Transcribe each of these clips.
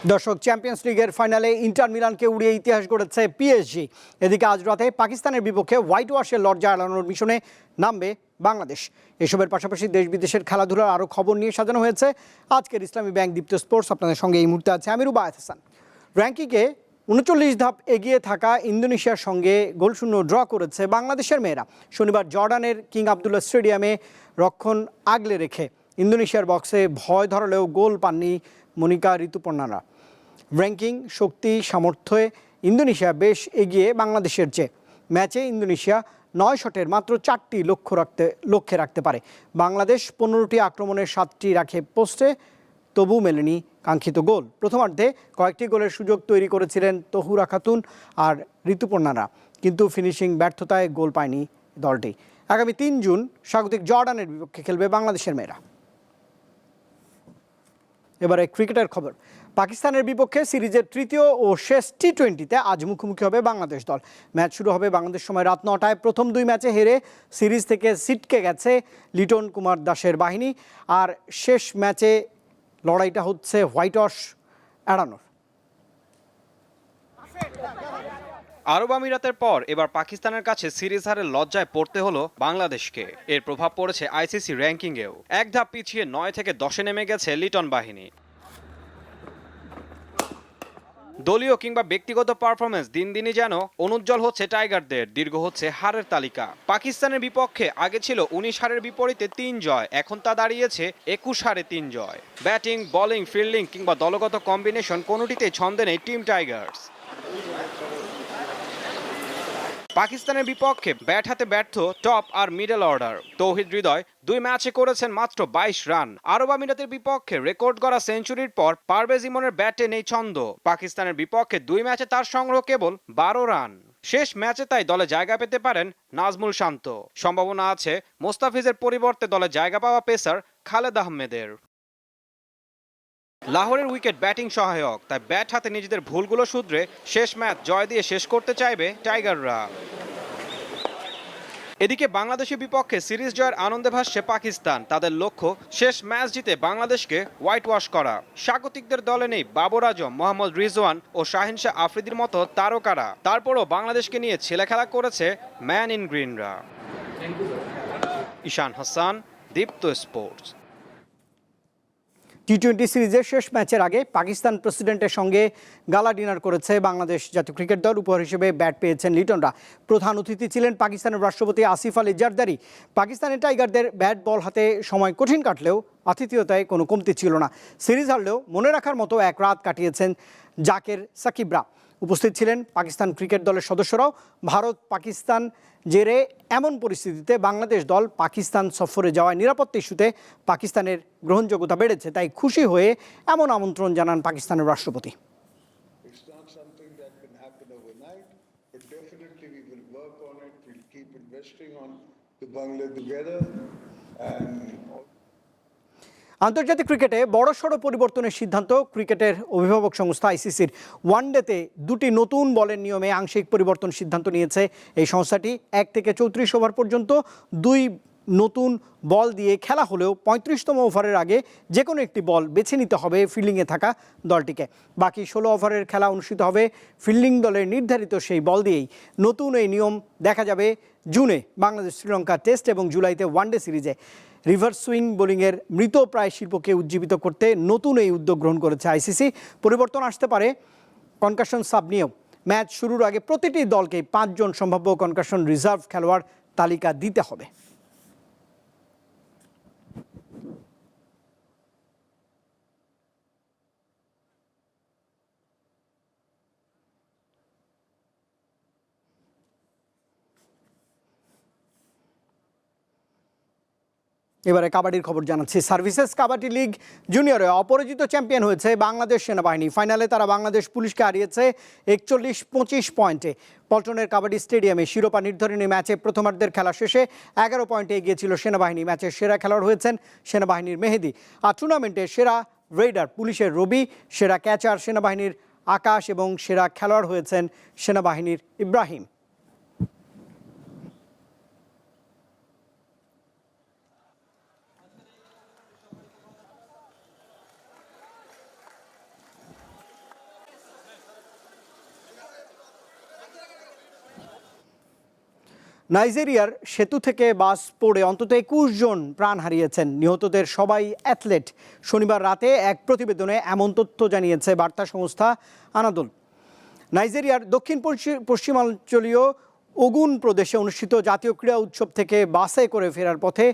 দর্শক, চ্যাম্পিয়ন্স লিগের ফাইনালে ইন্টার মিলানকে উড়িয়ে ইতিহাস গড়েছে পিএসজি। এদিকে আজ রাতে পাকিস্তানের বিপক্ষে হোয়াইট ওয়াশের লজ্জা এড়ানোর মিশনে নামবে বাংলাদেশ। এসবের পাশাপাশি দেশ বিদেশের খেলাধুলার আরও খবর নিয়ে সাজানো হয়েছে আজকের ইসলামী ব্যাংক দীপ্ত স্পোর্টস। আপনাদের সঙ্গে এই মুহূর্তে আছে আমি রুবায়েত হাসান। র্যাঙ্কিংয়ে ৩৯ ধাপ এগিয়ে থাকা ইন্দোনেশিয়ার সঙ্গে গোলশূন্য ড্র করেছে বাংলাদেশের মেয়েরা। শনিবার জর্ডানের কিং আবদুল্লাহ স্টেডিয়ামে রক্ষণ আগলে রেখে ইন্দোনেশিয়ার বক্সে ভয় ধরালেও গোল পাননি মনিকা ঋতুপর্ণারা। র্যাঙ্কিং, শক্তি, সামর্থ্যে ইন্দোনেশিয়া বেশ এগিয়ে বাংলাদেশের চেয়ে। ম্যাচে ইন্দোনেশিয়া ৯ শটের মাত্র 4টি লক্ষ্যে রাখতে পারে। বাংলাদেশ 15টি আক্রমণের 7টি রাখে পোস্টে, তবু মেলেনি কাঙ্ক্ষিত গোল। প্রথমার্ধে কয়েকটি গোলের সুযোগ তৈরি করেছিলেন তহুরা খাতুন আর ঋতুপর্ণারা, কিন্তু ফিনিশিং ব্যর্থতায় গোল পায়নি দলটি। আগামী 3 জুন স্বাগতিক জর্ডানের বিপক্ষে খেলবে বাংলাদেশের মেয়েরা। এবারে ক্রিকেটের খবর। পাকিস্তানের বিপক্ষে সিরিজের তৃতীয় ও শেষ টি-20তে আজ মুখোমুখি হবে বাংলাদেশ দল। ম্যাচ শুরু হবে বাংলাদেশ সময় রাত 9টায়। প্রথম 2 ম্যাচে হেরে সিরিজ থেকে ছিটকে গেছে লিটন কুমার দাসের বাহিনী, আর শেষ ম্যাচে লড়াইটা হচ্ছে হোয়াইট ওয়াশ এড়ানোর। আরব আমিরাতের পর এবার পাকিস্তানের কাছে সিরিজ হারের লজ্জায় পড়তে হলো বাংলাদেশকে। এর প্রভাব পড়েছে আইসিসি র্যাঙ্কিংয়েও। এক ধাপ পিছিয়ে 9 থেকে 10-এ নেমে গেছে লিটন বাহিনী। দলীয় কিংবা ব্যক্তিগত পারফরমেন্স দিন দিনই যেন অনুজ্জ্বল হচ্ছে টাইগারদের, দীর্ঘ হচ্ছে হারের তালিকা। পাকিস্তানের বিপক্ষে আগে ছিল 19 হারের বিপরীতে 3 জয়, এখন তা দাঁড়িয়েছে 21 হারে 3 জয়। ব্যাটিং, বোলিং, ফিল্ডিং কিংবা দলগত কম্বিনেশন কোনোটিতেই ছন্দে নেই টিম টাইগার্স। পাকিস্তানের বিপক্ষে ব্যাট হাতে ব্যর্থ টপ আর মিডল অর্ডার। তৌহিদ হৃদয় 2 ম্যাচে করেছেন মাত্র 22 রান। আরব আমিরাতের বিপক্ষে রেকর্ড করা সেঞ্চুরির পর পারভেজ ইমনের ব্যাটে নেই ছন্দ। পাকিস্তানের বিপক্ষে 2 ম্যাচে তার সংগ্রহ কেবল 12 রান। শেষ ম্যাচে তাই দলে জায়গা পেতে পারেন নাজমুল শান্ত। সম্ভাবনা আছে মোস্তাফিজের পরিবর্তে দলে জায়গা পাওয়া পেসার খালেদ আহমেদের। লাহোরের উইকেট ব্যাটিং সহায়ক, তাই ব্যাট হাতে নিজেদের ভুলগুলো শুধরে শেষ ম্যাচ জয় দিয়ে শেষ করতে চাইবে টাইগাররা। এদিকে বাংলাদেশের বিপক্ষে সিরিজ জয়ের আনন্দে ভাসছে পাকিস্তান। তাদের লক্ষ্য শেষ ম্যাচ জিতে বাংলাদেশকে হোয়াইট ওয়াশ করা। স্বাগতিকদের দলে নেই বাবর আজম, মোহাম্মদ রিজওয়ান ও শাহিন শাহ আফ্রিদির মতো তারকারা। তারপরও বাংলাদেশকে নিয়ে ছেলেখেলা করেছে ম্যান ইন গ্রিনরা। ঈশান হাসান, দীপ্ত স্পোর্টস। টি-20 সিরিজের শেষ ম্যাচের আগে পাকিস্তান প্রেসিডেন্টের সঙ্গে গালা ডিনার করেছে বাংলাদেশ জাতীয় ক্রিকেট দল। উপহার হিসেবে ব্যাট পেয়েছেন লিটনরা। প্রধান অতিথি ছিলেন পাকিস্তানের রাষ্ট্রপতি আসিফ আলী জারদারি। পাকিস্তানের টাইগারদের ব্যাট বল হাতে সময় কঠিন কাটলেও আতিথেয়তায় কোনো কমতি ছিল না। সিরিজ হারলেও মনে রাখার মতো এক রাত কাটিয়েছেন জাকের সাকিবরা। উপস্থিত ছিলেন পাকিস্তান ক্রিকেট দলের সদস্যরাও। ভারত পাকিস্তান জেরে এমন পরিস্থিতিতে বাংলাদেশ দল পাকিস্তান সফরে যাওয়ায় নিরাপত্তা ইস্যুতে পাকিস্তানের গ্রহণযোগ্যতা বেড়েছে, তাই খুশি হয়ে এমন আমন্ত্রণ জানান পাকিস্তানের রাষ্ট্রপতি। আন্তর্জাতিক ক্রিকেটে বড়সড় পরিবর্তনের সিদ্ধান্ত ক্রিকেটের অভিভাবক সংস্থা আইসিসির। ওয়ানডেতে 2টি নতুন বলের নিয়মে আংশিক পরিবর্তন সিদ্ধান্ত নিয়েছে এই সংস্থাটি। 1 থেকে 34 ওভার পর্যন্ত 2 নতুন বল দিয়ে খেলা হলেও 35তম ওভারের আগে যে কোনো একটি বল বেছে নিতে হবে ফিল্ডিংয়ে থাকা দলটিকে। বাকি 16 ওভারের খেলা অনুষ্ঠিত হবে ফিল্ডিং দলের নির্ধারিত সেই বল দিয়েই। নতুন এই নিয়ম দেখা যাবে জুনে বাংলাদেশ শ্রীলঙ্কা টেস্ট এবং জুলাইতে ওয়ানডে সিরিজে। রিভার্স সুইং বোলিংয়ের মৃত প্রায় শিল্পকে উজ্জীবিত করতে নতুন এই উদ্যোগ গ্রহণ করেছে আইসিসি। পরিবর্তন আসতে পারে কনকাশন সাব নিয়েও। ম্যাচ শুরুর আগে প্রতিটি দলকে 5 জন সম্ভাব্য কনকাশন রিজার্ভ খেলোয়াড় তালিকা দিতে হবে। এবারে কাবাডির খবর জানাচ্ছি। সার্ভিসেস কাবাডি লিগ জুনিয়রে অপরাজিত চ্যাম্পিয়ন হয়েছে বাংলাদেশ সেনাবাহিনী। ফাইনালে তারা বাংলাদেশ পুলিশকে হারিয়েছে 41-25 পয়েন্টে। পল্টনের কাবাডি স্টেডিয়ামে শিরোপা নির্ধারণী ম্যাচে প্রথমার্ধের খেলা শেষে 11 পয়েন্টে এগিয়ে ছিল সেনাবাহিনী। ম্যাচের সেরা খেলোয়াড় হয়েছেন সেনাবাহিনীর মেহেদি। আর টুর্নামেন্টে সেরা রেইডার পুলিশের রবি, সেরা ক্যাচার সেনাবাহিনীর আকাশ এবং সেরা খেলোয়াড় হয়েছেন সেনাবাহিনীর ইব্রাহিম। নাইজেরিয়ার সেতু থেকে বাস পড়ে অন্তত ২১ জন প্রাণ হারিয়েছেন। নিহতদের সবাই অ্যাথলেট। শনিবার রাতে এক প্রতিবেদনে এমন তথ্য জানিয়েছে বার্তা সংস্থা আনাদোল। নাইজেরিয়ার দক্ষিণ পশ্চিমাঞ্চলীয় ওগুন প্রদেশে অনুষ্ঠিত জাতীয় ক্রীড়া উৎসব থেকে বাসে করে ফেরার পথে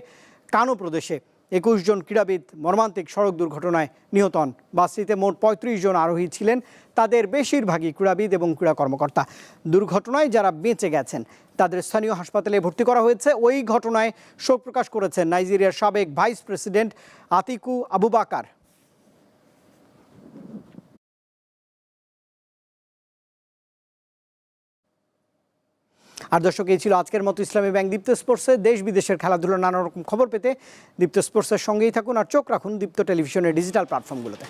কানো প্রদেশে ২১ জন ক্রীড়াবিদ মর্মান্তিক সড়ক দুর্ঘটনায় নিহত হন। বাসটিতে মোট ৩৫ জন আরোহী ছিলেন, তাদের বেশিরভাগই ক্রীড়াবিদ এবং ক্রীড়া কর্মকর্তা। দুর্ঘটনায় যারা বেঁচে গেছেন তাদের স্থানীয় হাসপাতালে ভর্তি করা হয়েছে। ওই ঘটনায় শোক প্রকাশ করেছেন নাইজেরিয়ার সাবেক ভাইস প্রেসিডেন্ট আতিকু আবুবাকার। আর দর্শক, এই ছিল আজকের মতো ইসলামী ব্যাংক দীপ্ত স্পোর্টসে। দেশ বিদেশের খেলাধুলার নানা রকম খবর পেতে দীপ্ত স্পোর্টসের সঙ্গেই থাকুন আর চোখ রাখুন দীপ্ত টেলিভিশনের ডিজিটাল প্ল্যাটফর্মগুলোতে।